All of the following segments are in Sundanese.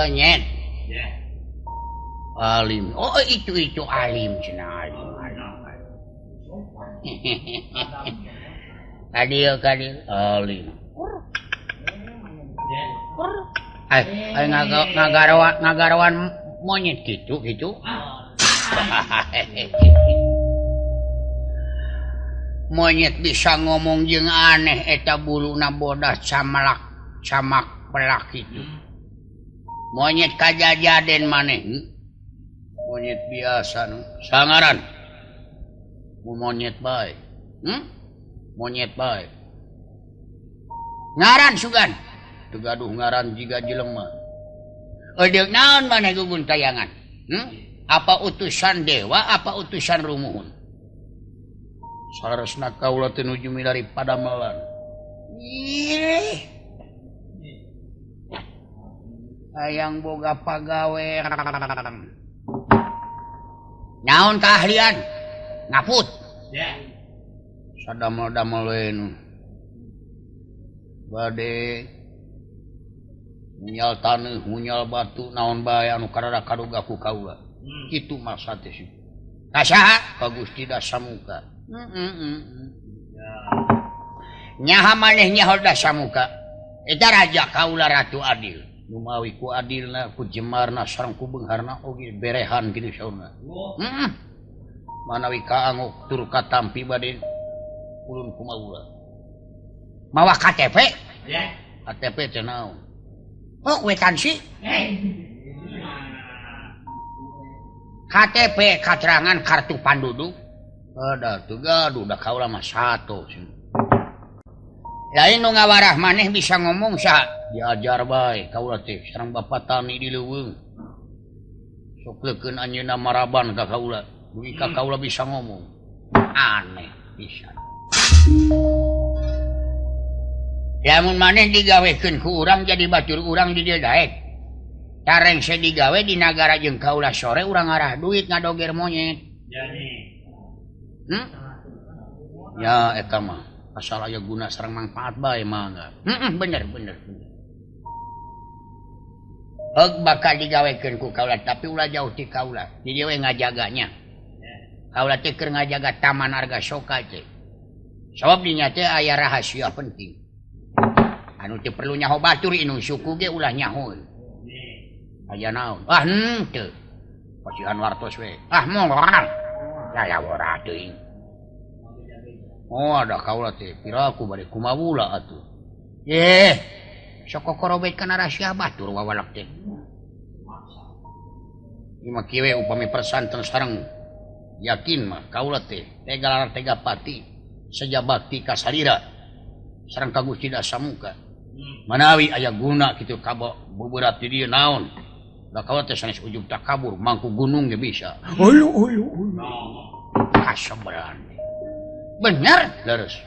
nyet. Alim. Oh, itu alim cenah alim. Kadil alim. Ngagarawan monyet gitu. Monyet bisa ngomong jeung aneh eta buluna bodas camak pelak itu. Monyet kajajaden maneh. Monyet biasa sangaran. Monyet bae. Monyet bae. Ngaran sugan. Tegaduh ngaran jiga jelema. Edeuk naon maneh gugun tayangan? Apa utusan dewa apa utusan rumuhun? Saresna kaula teh nuju milari padamelan. Ih. Hayang boga pagawe. Naon keahlian? Ngaput. Sadamel-damel we nu. Bade munyal taneuh, munyal batu, naon bae anu karada kaduga ku kaula. Kitu maksud teh. Kasaha? Ka Gusti Dasamuka. Nyaha maneh nyaho Dasamuka. Eta raja kaula Ratu Adil. Numawi ku adilna, ku jemarna, sareng ku beungharna oge berehan kitu sauna. Manawi kaanguk tur katampi bade ulun kumaula. Mawa KTP? KTP teh naon? Oh, wetansi? KTP keterangan kartu penduduk. Ada tuh gaduh da kaula mah sato. Lain nu ngawarah maneh bisa ngomong sa diajar bae kaula teh sareng Bapak Tani di leuweung. Sok leukeun anjeunna maraban ka kaula. Dugi ka kaula bisa ngomong. Aneh pisan. Lamun maneh digawekeun ku urang jadi batur urang di dieu daek. Careng se digawe di nagara jeung kaula sore urang ngarah duit ngadoger monyet. Ya eta mah asal aya guna sareng manfaat bae mangga. Bener. Heug bakal digawekeun ku kaula tapi ulah jauh ti kaula. Di dieu we ngajaganya. Kaula teh keur ngajaga Taman Argasoka teh. Sabab dinya teh aya rahasia penting. Anu teu perlu nyaho batur inu suku ge ulah nyahoeun. Aya naon? Henteu. Pasihan wartos we. Moal. Ya ora teuing. Oh, ada kaula teh piraku bade kumawula atuh. Sok korobet kana rahasia batur wawalak teh. Ieu mah kieu upami persanten sareng yakin mah kaula teh tega pati saja bakti ka salira sareng ka Gusti Dasamuka. Manawi aya guna kitu kabo buburat di dieu naon? Da kaula teh sanes ujug takabur mangku gunung ge bisa. Ulu. Kasabaran. Bener, leres.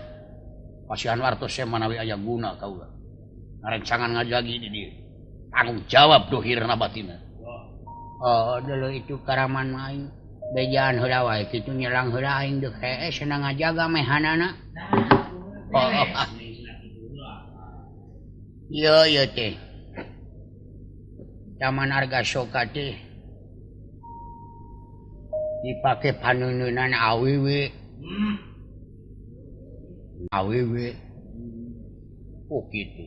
Pasihan wartos saya manawi aya guna kaula. Ngarencangan ngajagi di dieu. Tanggung jawab dohirna batina. Oh, dulu itu karaman main. Bejaan heula wae kitu nyelang heula aing deuk hee cenah ngajaga mehanana. Ieu teh. Taman Argasoka teh dipake panuneunan awewe. Oh gitu.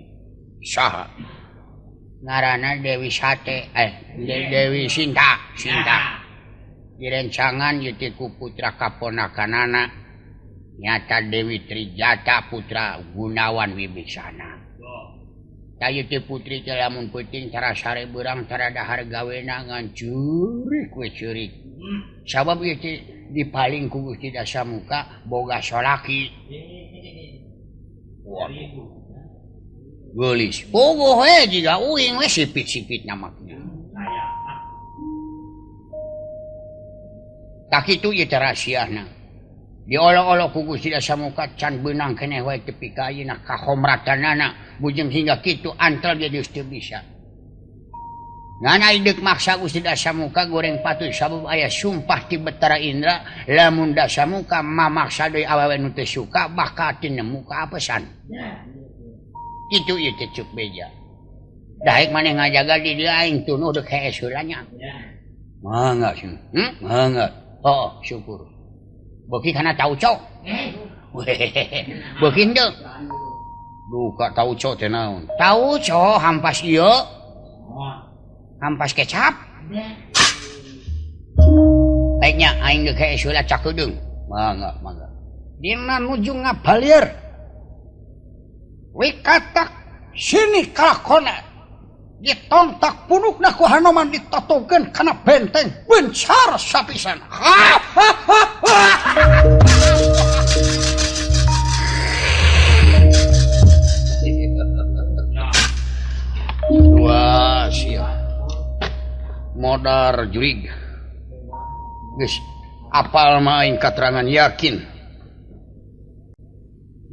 Saha? Ngaranna Dewi Sate, Dewi Sinta. Direncangan ieu teh ku putra kaponakanana nyata Dewi Trijata putra Gunawan Wibisana. Tah teh putri teh lamun peuting tara sare beurang tara dahar gawena ngan curik we curik. Sabab ieu teh dipaling ku Gusti Dasamuka boga solaki. Waduh. Geulis. Bogoh we jiga uing we sipit-sipit namakna. Tak kitu ieu teh rahasiana. Diolok-olok ku Gusti Dasamuka can beunang keneh wae tepi ka ayeuna kahomratanana bujeng hingga kitu antel dia geus teu bisa. Ngan ayeuna maksa Gusti Dasamuka goreng patuh sabab aya sumpah ti Betara Indra lamun Dasamuka mamaksa deui awewe nu teu suka bakal teu nemu ka apesan. Kitu ieu teh cuk beja. daek maneh ngajaga di dia aing tunuh dek hees heula nya. Mangga sih. Mangga. Oh, syukur. Beuki kana tauco. Beuki henteu. Duka tauco teh naon? Tauco hampas ieu. Hampas kecap. Baiknya aing dek hees heula cak heudeung. Mangga, mangga. Dina nuju ngabalieur. Wikatak sini kalakona. Ditontak punukna ku Hanoman ditatokeun kana benteng bencar sapisan. Wah, sia. Modar jurig. Geus apal mah aing katerangan yakin.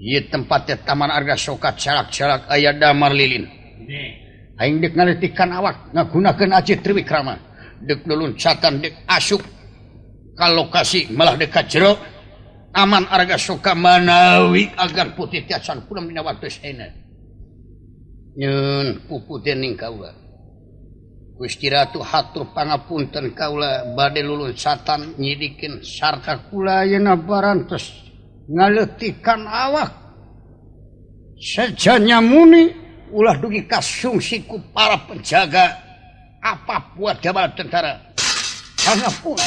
Ieu tempat teh Taman Arga Soka calak-calak aya damar lilin. Aing dek ngaletikan awak ngagunakeun Aji Triwikrama dek luluncatan dek asup ka lokasi malah dekat jero Taman Arga Soka manawi agar putih tiasan punem dina waktu saena nyun puputeun ning kaula Gusti Ratu hatur pangapunten kaula bade luluncatan nyidikeun sarta kula ayeuna barantos ngaletikan awak sajanya muni ulah dugi kasungsi ku para penjaga apa buat jabal tentara pangapun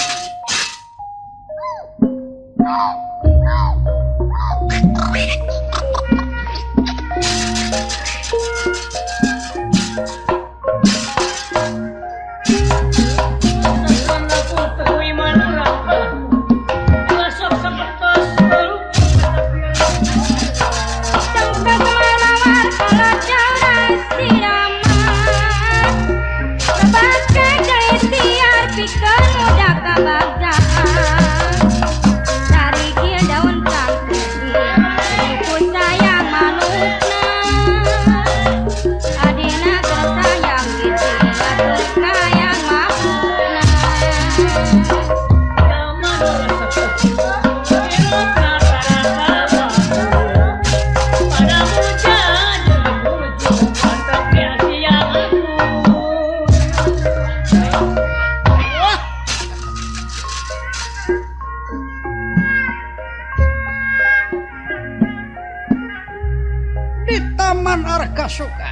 Taman Arga Soka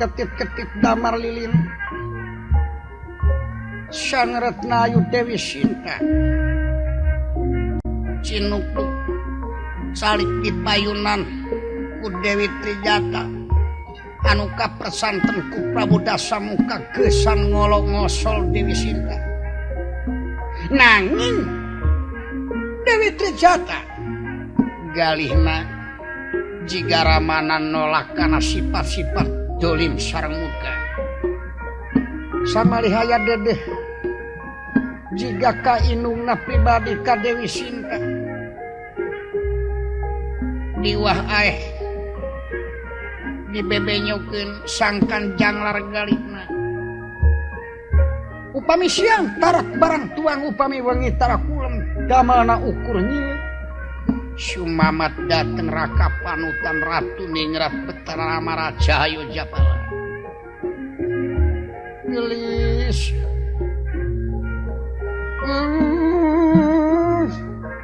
ketip-ketip damar lilin Sang Retnayu Dewi Sinta cinupuk salik dipayunan ku Dewi Trijata anu kapersanten ku Prabu Dasamuka gesan ngolok ngosol Dewi Sinta nanging Dewi Trijata galihna jika ramanan nolak karena sifat-sifat dolim sareng muka samalihaya dedeh jika ka inungna pribadi ka Dewi Sinta diwah aeh dibebenyokeun sangkan janglar galihna upami siang tarak barang tuang upami wengi tarak ulem damalna ukur nyileuk Sumamat dateng raka panutan Ratu Ningrat Betara Raja Ayu Japala gelis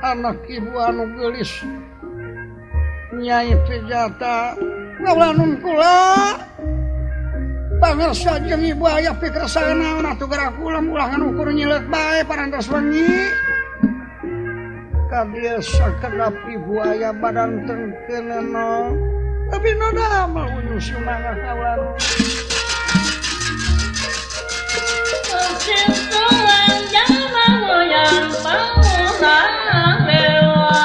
anak ibu anu gelis Nyai Trijata ngawlanun kula pangersa jeung ibu aya pikersana atuh gerak kula ulangan ukur nyileuk bae parantos wengi kadia sakedap ibu aya badan tengkeunna tapi no damel unyu sumangga kawan Sintuan jalma moyang pangurang dewa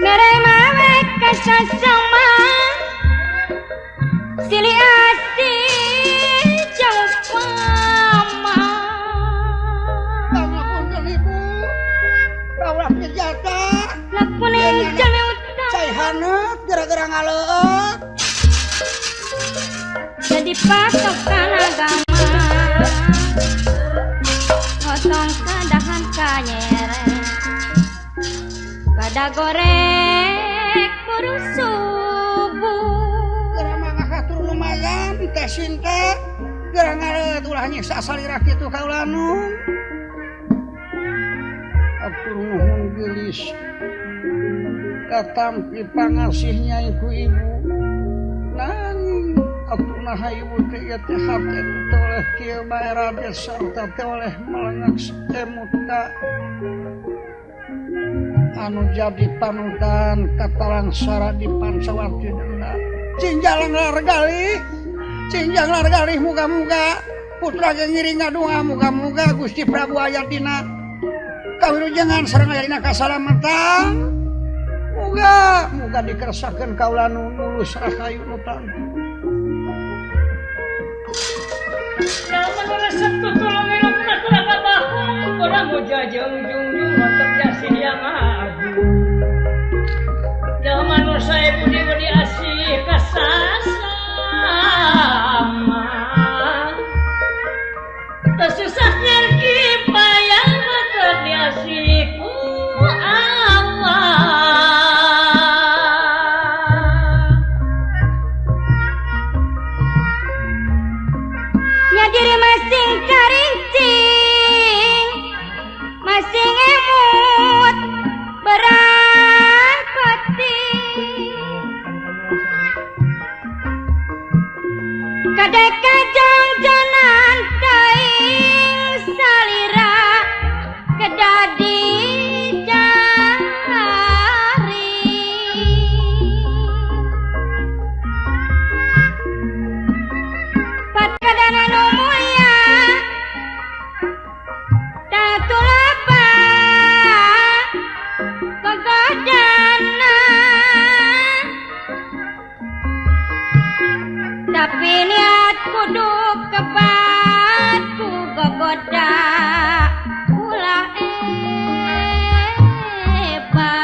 mere mawe kasasama silih asih gara-gara ngaleut jadi patokan agama potong kadahan kanyere pada goreng buru subuh Gerang ngahatur lumayan teh Sinta gerang ngareut ulah nyiksa salira kitu kaula nu atur nuhun geulis katampi pangasihnya ibu-ibu nanging atur naha ibu teh ieu teh hate oleh kieu bae Raden sarta teh oleh malengak muka anu jadi panutan katalangsara di Pancawati denda cinjalang largali muga-muga putra ge ngiring ngadua muga-muga Gusti Prabu aya dina kawilujengan sareng aya dina kasalamatan muga dikersakeun kaula nu nulus rahayu nu tangguh Nama resep tutulung ilmu natura babahung Koda moja jungjung Mantap jasin yang agung Nama nusa ibu di asih kasasama Tersusah nyarki payang Mantap diasih ku Allah diri masing karincing masing emut berangkati kadek kajong jonan kaing salira kedadi jari pat kadana nomoya tatulapa kegodana tapi niat kudu kebatku kegoda ulah eba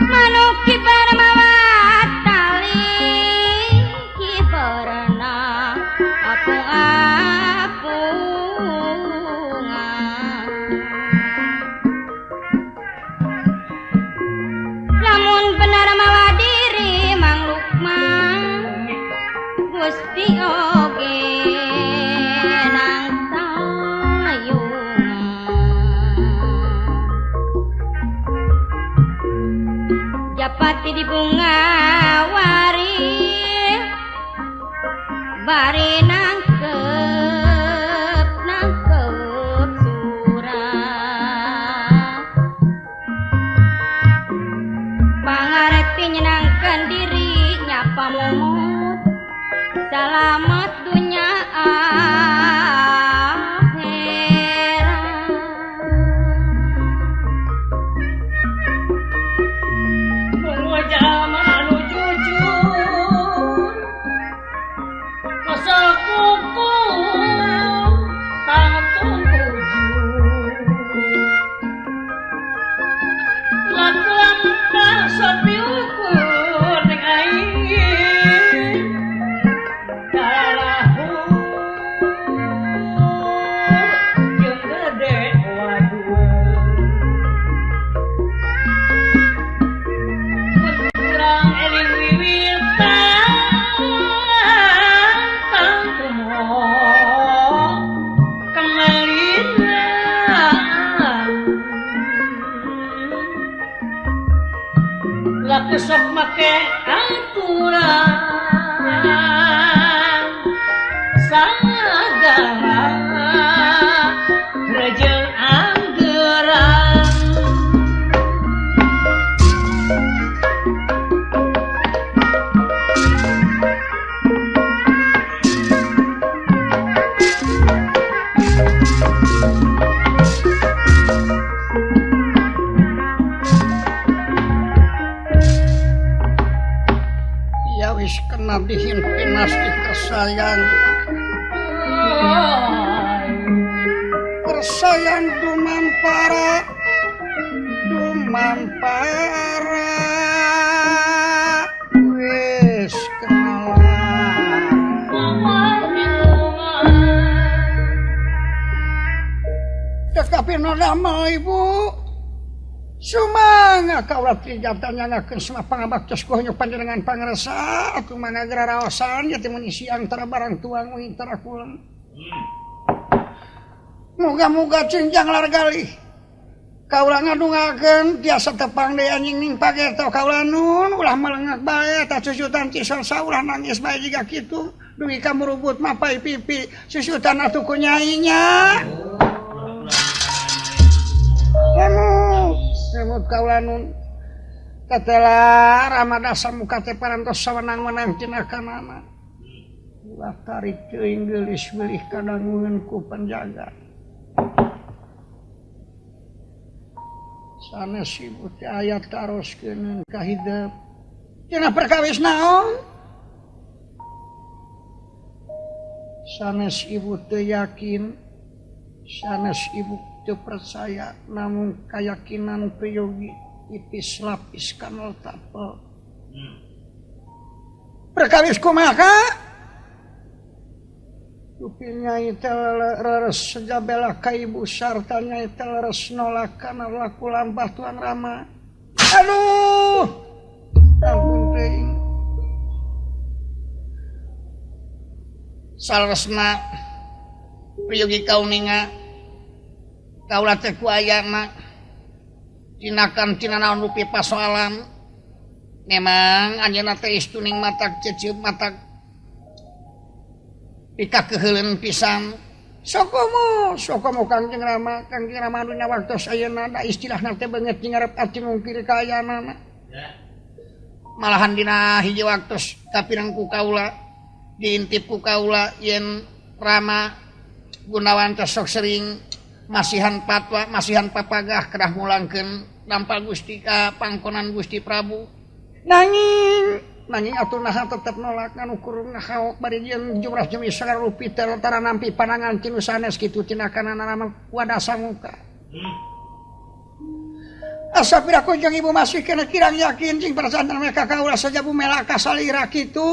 manuk kibar mawat tali kibarna apung-apungan lamun benar mawa diri Mang Lukman Gusti oge nang tayungan japati di bunga wari bari nangkep surat pangarti nyenangkan diri nyapa momot selamat dunia akhirat wajah anu jujur rasa kuku tangtung ujur lakuan sopi ukur ning aing darahur jeung gede waduh kurang eling wiwitan tangkumo kemalina laku sok make aturan sagala rejeng anggeran ya wis kena dihimpin nasti kersayang kersayang dumampara wis kenalan tapi damel Ibu sumanga kaulah trijatan nyangakeun semua pangabaktos ku panjenengan pangresa aku mangagara raosan ya teh mun isi antara barang tuang antara kula muga-muga cenjang largali kaulah ngadungakeun tiasa tepang deui anjing ning pageto kaulah nun ulah melengak bae ta susutan cisol saulah nangis bae jiga kitu dugi ka murubut mapai pipi susutan atuh ku nyainya semut kaulah nun tetela ramadasa muka teh parantos sawenang-wenang tina kanana ulah tarik teuing geulis beulih kadangungeun ku penjaga sanes ibu teh aya taroskeun ka hideep cenah perkawis naon sanes ibu teu yakin sanes ibu teu percaya namun keyakinan priyogi ipis lapis kanal tapel perkawis kumaha Nyai leres sejabela ka ibu sarta Nyai leres nolakan laku lampah Tuan Rama aduh ampun teuing salresna priyogi kauninga kaulah teh ku ayana tinakan tina naon rupi pasoalan memang anjeunna teh istuning matak ceceup matak pikakeheuleuan pisan sokomo Kangjeng Rama anu waktos ayeuna da istilahna teh beungeut ngarep arti mungkir ka ayanana malahan dina hiji waktos kapireng ku kaula diintip ku kaula yen Rama Gunawan teh sok sering masihan patwa masihan papagah kedah mulangkeun dampa Gusti ka pangkonan Gusti Prabu nanging atuh naha tetep nolak anu kurung ngahaok bari jeung jumrah jeung isar rupi tara nampi panangan tinu sanes kitu tina kanana wadasa muka asa piraku jeung ibu masih kena kirang yakin jeung perasaan mereka kaula saja bumela ka salira kitu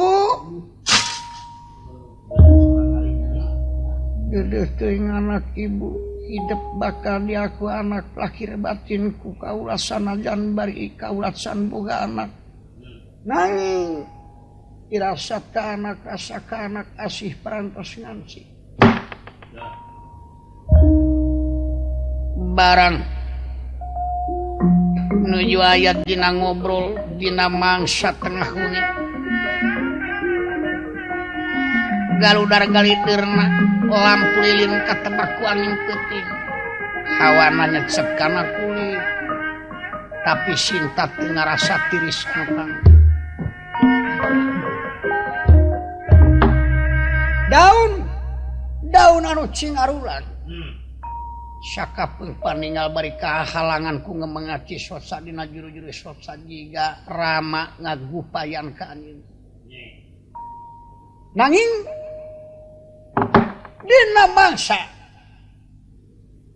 geudeuh teuing anak ibu hidup bakal diaku anak lahir batinku kaulah sanajan bari kaulah san boga anak nanging irasat ka anak rasa ka anak asih parantos ngansi barang nuju ayat dina ngobrol dina mangsa tengah wengi galudar galitirna lampu lilin katebak ku angin peuting hawana nyecep kana kulit tapi sinta teu ngarasa tiris kang daun anu cingarulan sakapeung paningal bari kahalangan ku ngemengaci sosa dina juru-juru sosa jiga Rama ngagupayan ka angin nanging dina mangsa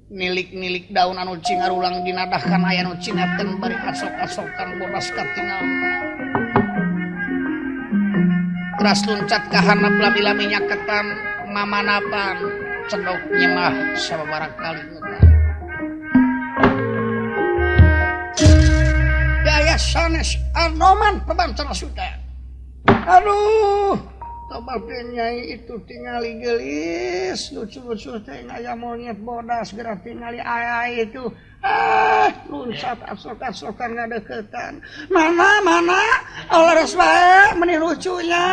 nilik-nilik daun anu cingarulang dinadahkan aya anu cineten bari asok-asokan bodas katingal keras luncat ka handap lami-lami nyaketan mamanapan cendok nyemah sababaraha kali ngutan daya sanes anoman pebantara suda aduh tobatnya Nyai itu tingali gelis lucu-lucu teh aya monyet bodas geura tingali ayai itu luncat asok-asokan ngadeukeutan mana leres bae meni lucunya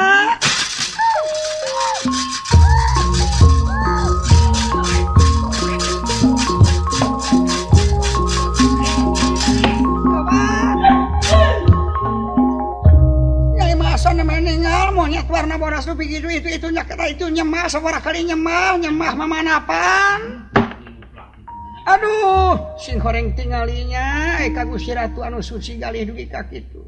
meninggal monyet warna bodas nu begitu itu nyaketa itu nyemah sabaraha kali nyemah mamanapan aduh sing horeng tingalinya ka Gusti Ratu anu suci galih dugi ka kitu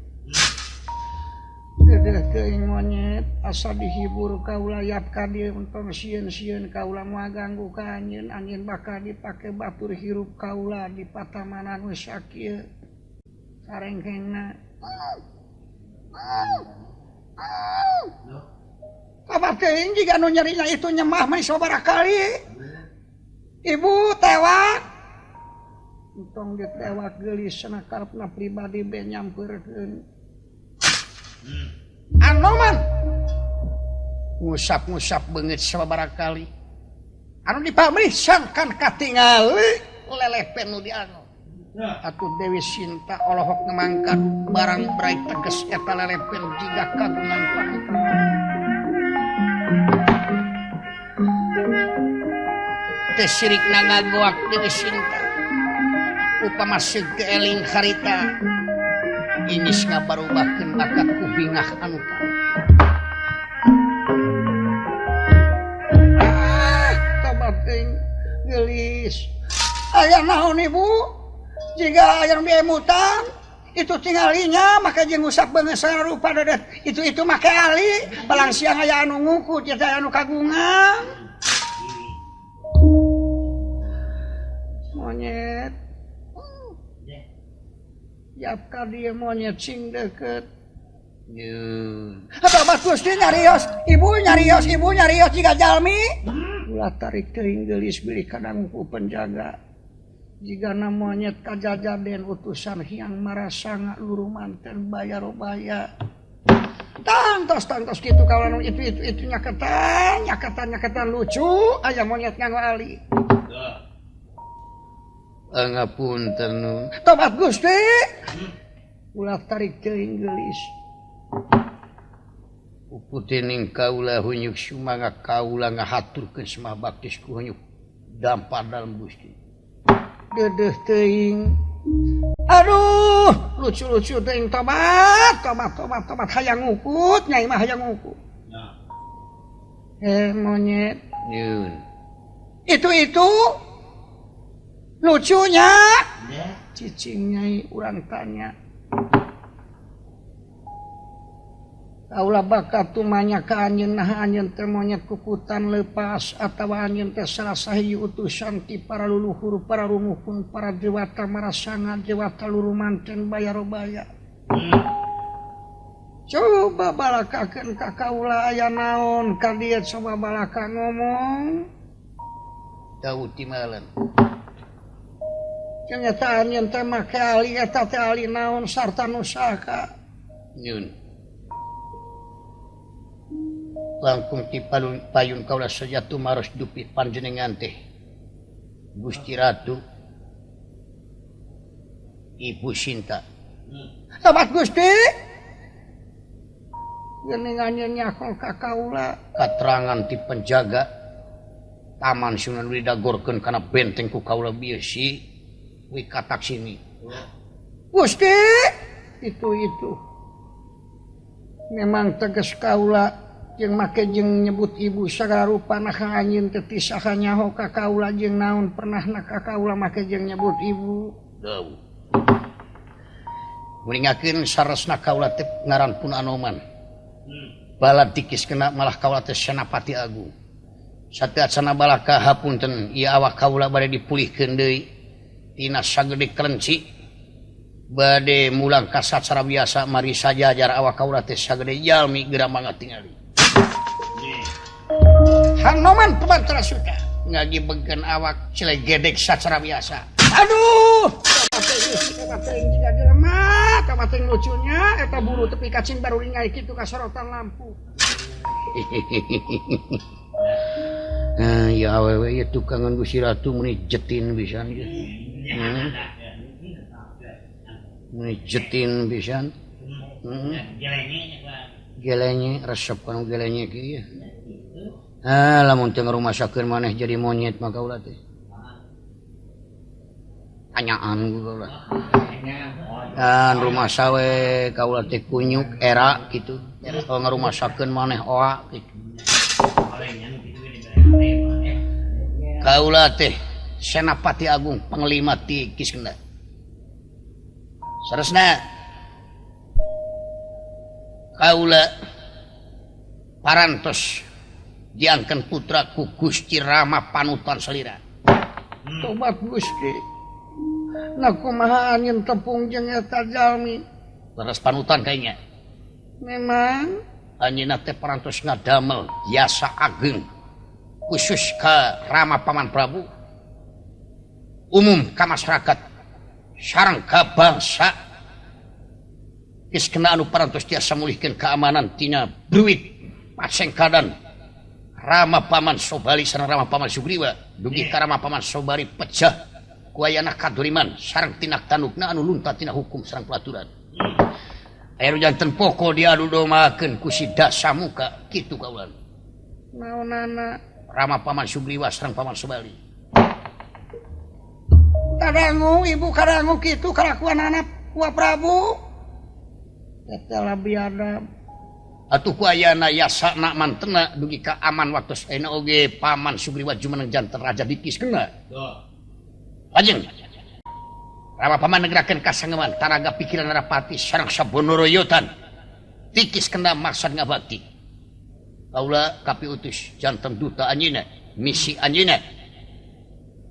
geudeuh teuing monyet asa dihibur kaula yap ka dieu untung sieun-sieun kaula moal ganggu ka angin bakal dipake batur hirup kaula di patamanan geus sakieu sarengkengna apa teuing jiga anu nyerinya itu nyemah meni sabaraha kali ibu tewak Entong ditewak gelis sana karepna pribadi be nyampeurkeun. Anoman ngusap-ngusap beungeut sababaraha kali. Anu dipamrih sangkan katingali lelepen nu dianu. Atuh Dewi Sinta olohok ngemangkat barang brai teges eta lelepen jiga kagungan pangeran. Teh sirikna ngagoak Dewi Sinta. Upama segeling harita inis ngabarubahkeun bakat kubingah anu tau. Tabating gelis. Aya naon ibu? Jika aya biaya mutang itu tingalinya maka jeung usap beungeus rupa dedet. Itu make ali balang siang aya anu nguku teh anu kagungan. Monyet Yap ka dieu monyet sing deukeut. Apa Gusti nyarios, ibu nyarios jiga jalmi. Ulah tarik teuing geulis bili kadang ku penjaga. Jigana monyet kajajaden utusan hyang marasanga luru manten bayar-baya. Tangtos kitu kawan itu nyaketan lucu aya monyet nganggo ali. Ngapunten nu. Tobat Gusti. Ulah tarik teuing geulis. Puputening kaula hunyuk sumangga kaula ngahaturkeun semah baktis ku hunyuk dampar dalem Gusti. Dedeh teuing. Aduh, lucu-lucu teuing tobat hayang ngukut, nyai mah hayang ngukut. Monyet. Nyun. Itu lucunya. Cicing nyai urang tanya. Kaula bakat tumanya ka anjeun nah anjeun teh monyet kukutan leupas atawa anjeun teh salah sahiyu utusan ti para luluhur para rumuhun para dewata marasanga dewata luru manten bayar-baya. Coba balakakeun ka kaula aya naon ka dieu coba balaka ngomong. Tau timaleun. Ternyata anjeun teh make ali eta teh ali naon sarta nusaka. Nyun. Langkung ti payun kaula sajatu maros dupi panjenengan teh Gusti Ratu Ibu Sinta. Tobat Gusti. Geuningannya nyakong ka kaula. Katerangan ti penjaga Taman Sunan didagorkeun kana benteng ku kaula bieu si wikatak sini. Gusti. Itu. Memang tegas kaula jeung make jeung nyebut ibu sagala rupana ka anjeun teh tisaha nyaho ka kaula jeung naon pernahna ka kaula make jeung nyebut ibu. Deu. Muringakeun saresna kaula teh ngaran pun Anoman. Bala dikis kena malah kaula teh Senapati Agung. Sateatsana bala ka hapunten ieu awak kaula bade dipulihkeun deui tina sagede kelenci. Bade mulang ka sacara biasa mari sajajar awak kaula teh sagede jalmi geura mangga tingali. Hanoman pemantara suka ngagibegkeun awak cilegedek sacara biasa. Aduh, kamateng jika jelema, kamateng lucunya eta buru tepi kacing baru ningali kitu kasorotan lampu. Ya awewe ieu tukangan Gusti Ratu meuni jetin pisan ge. Meuni jetin pisan. Gelenye resep kana gelenye kieu. Lamun teu ngarumasakeun maneh jadi monyet mah kaula teh. Anyaan kaula. Rumah sawe kaula teh kunyuk era kitu. Ngarumasakeun maneh oa kitu. Kaula teh Senapati Agung panglima ti Kiskenda. Saresna kaula parantos diangkeun putra ku Gusti Rama panutan salira. Tobat Gusti. Na kumaha anjeun tepung jeung eta jalmi? Leres panutan kayaknya. Memang anjeunna teh parantos ngadamel jasa ageng khusus ka Rama Paman Prabu. Umum ka masyarakat sarangka bangsa geus kena anu parantos tiasa mulihkeun keamanan tina bruit pasengkadan Rama Paman Sobali sareng Rama Paman Sugriwa dugi ka Rama Paman Sobali pecah ku ayana kaduriman sareng tinak tandukna anu lunta tina hukum sareng pelaturan aya janten poko diadu domaakeun ku si Dasamuka kitu kaulan naonana Rama Paman Sugriwa sareng Paman Sobali kadangu ibu kadangu kitu kalakuan anak ku Prabu tetela biadab atuh ku ayana yasana mantena dugi ka aman waktos ayeuna oge Paman Sugriwa jumeneng janten raja dikiskeunna lajeng Rama Paman negerakeun kasangeman taraga pikiran Narapati sareng sabonoroyotan tikis kena maksud ngabakti kaula kapiutus janten duta anjeunna misi anjeunna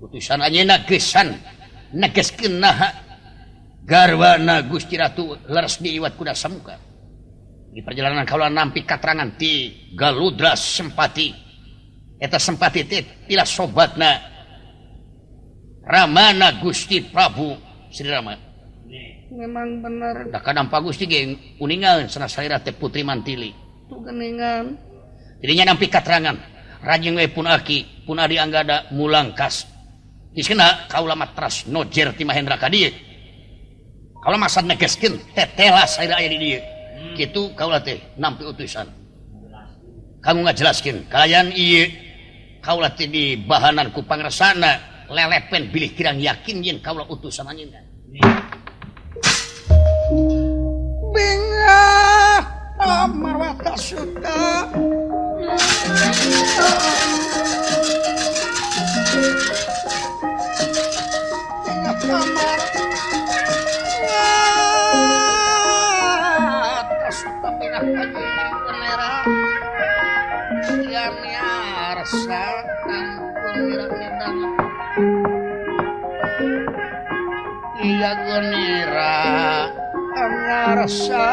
utusan anjeunna gesan negeskeun naha garwana Gusti Ratu leres diliwat ku Dasamuka di perjalanan kaula nampi katerangan ti Galudra Sempati eta Sempati teh tilah sobatna Ramana Gusti Prabu Sri Rama memang bener da kadampa Gusti ge uningaeun cenah salira teh Putri Mantili tu geuningan dirinya nampi katerangan rajeng we pun aki pun adi anggada mulangkas diskeuna kaula matras nojer ti Mahendra ka dieu kaula masad negeskeun tetela salira aya di dieu kitu kaula teh nampi utusan kamu ngajelaskeun kalayaan ieu kaula teh di bahanan ku pangresana lelepen bilih kirang yakin yen kaula utusan anjeunna bingah amarwata suta bingah kamar suta bingah kaji kenera yang nyarsa ampun mirang-mirang iya genira ngarasa